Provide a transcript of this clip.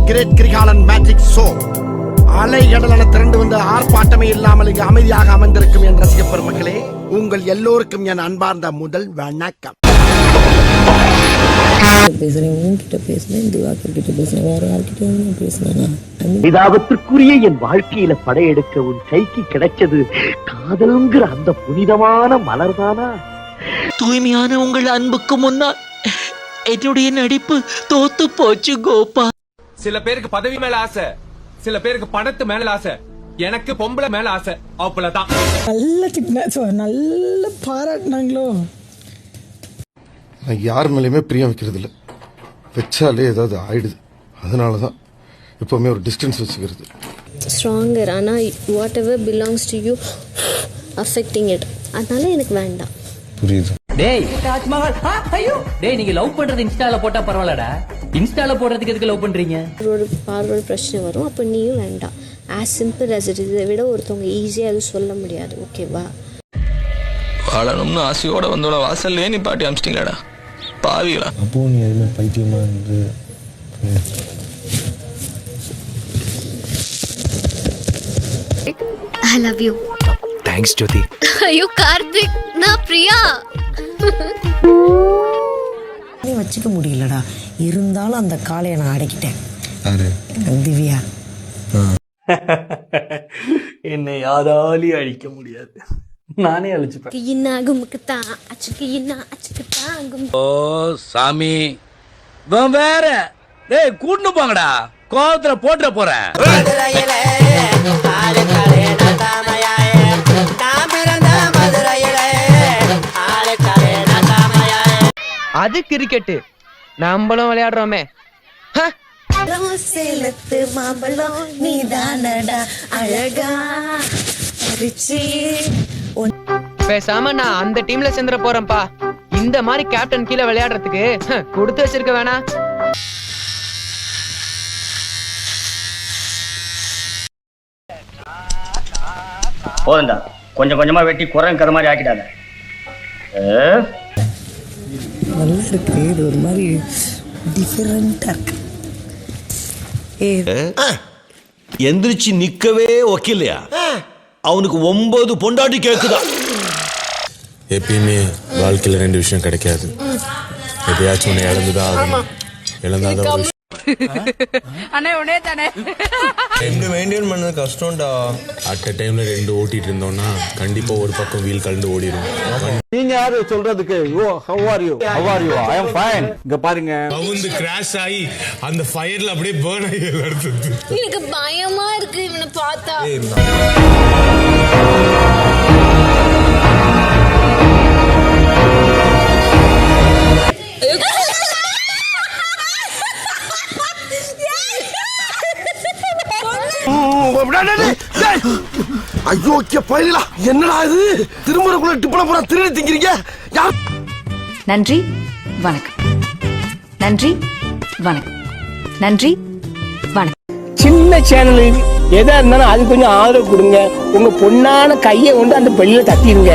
Great Kirikalan magic show. அலை கடலென திரண்டு வந்து ஆர்ப்பாட்டமே இல்லாமல் இங்கு அமைதியாக அமர்ந்திருக்கும் என் ரசிக பெருமக்களே, உங்கள் எல்லோருக்கும் என் அன்பார்ந்த முதல் வணக்கம். பரிதாபத்திற்குரிய என் வாழ்க்கையில படையெடுக்க உன் கைக்கு கிடைச்சது காதல்ங்கிற அந்த புனிதமான மலர்தானா? தூய்மையான உங்கள் அன்புக்கு முன்னால் என்னுடைய நடிப்பு தோத்து போச்சு கோபா. சில பேருக்கு பதவி மேல ஆசை, சில பேருக்கு பணத்து மேல ஆசை, எனக்கு பொம்பளை மேல ஆசை. அவ்வளவுதான். நல்ல திட்னா நல்ல பாராட்டினாங்களோ. நான் யார் மேலேயுமே பிரியம் வைக்கிறது இல்லை, வச்சாலே ஏதாவது ஆயிடுது. அதனாலதான் எப்பவுமே ஒரு டிஸ்டன்ஸ் வச்சுக்கிறது. ஸ்ட்ராங்கர், ஆனால் what ever belongs to you affecting it. அதனால எனக்கு வேண்டாம். புரியுது. டேய் தாஜ்மஹால், ஐயோ டேய், நீங்க லவ் பண்றது இன்ஸ்டால போட்டா பரவாயில்லடா, இன்ஸ்டால போடுறதுக்கு எதுக்கு லவ் பண்றீங்க? ஒரு பார்வல் பிரச்சனை வரும், அப்போ நீயும் வேண்டாம். As simple as it. இதை விட ஒருத்தவங்க ஈஸியாக எதுவும் சொல்ல முடியாது. ஓகேவா? வாழணும்னு ஆசையோட வந்தோட வாசல்லே நீ பாட்டி அமிச்சிட்டீங்களாடா பாவிகளா. அப்போ நீ எதுவுமே பைத்தியமா இருந்து I love you. தேங்க்ஸ் ஜோதி. ஐயோ கார்த்திக், நான் பிரியா. வச்சுக்க முடியலடா, இருந்தாலும் அந்த காலையை நான் அடக்கிட்டேன். திவ்யா என்னை யாராலையும் அழிக்க முடியாது, நானே அழிச்சுப்பேன். இன்னாகுமுக்குத்தான் அச்சுக்கு இன்னா அச்சுக்கு தாங்கும். ஓ சாமி, வேற டேய் கூட்டு போங்கடா, கோவத்துல போட்டுற போறேன். அது கிரிக்கெட்டு, நம்மளும் விளையாடுறோமே. சேலத்து மாம்பழம் நீதானடா அழகா. பேசாம நான் அந்த டீம்ல சேர்ந்துட போறேன்ப்பா. இந்த மாதிரி கேப்டன் கீழே விளையாடுறதுக்கு கொடுத்து வச்சிருக்க வேணா. போதுண்டா, கொஞ்சம் கொஞ்சமா வெட்டி குரங்கு மாதிரி ஆக்கிட்டாங்க. நல்லா இருக்கு, இது ஒரு மாதிரி டிஃபரெண்டா இருக்கு. எந்திரிச்சு நிக்கவே ஒக்கில்லையா? அவனுக்கு 9 பொண்டாட்டி கேக்குதா? எப்பயுமே வாழ்க்கையில 2 விஷயம் கிடைக்காது. எதையாச்சும் ஒண்ணு இழந்துதான் ஆகணும். இழந்தாதான் ஒரு ரெண்டு மெயின்டைன் பண்ணது கஷ்டம்டா. அட் அ டைம்ல 2 ஓட்டிட்டு இருந்தோம்னா கண்டிப்பா ஒரு பக்கம் வீல் கலந்து ஓடிடும். நீங்க யாரு சொல்றதுக்கு? how are you? I am fine. இங்க பாருங்க, வந்து கிராஷ் ஆகி அந்த ஃபயர்ல அப்படியே பர்ன் ஆகி எடுத்துது. எனக்கு பயமா இருக்கு இவனை பார்த்தா. ஐயோ பயிலா, என்னடா இது? திருமணக்குள்ள டிப்பன போற திருடி திங்கிறீங்க. நன்றி வணக்கம், நன்றி வணக்கம், நன்றி வணக்கம். சின்ன சேனல் எதா இருந்தாலும் அது கொஞ்சம் ஆதரவு கொடுங்க. உங்க பொண்ணான கையை கொண்டு அந்த பெல்லில தட்டிடுங்க.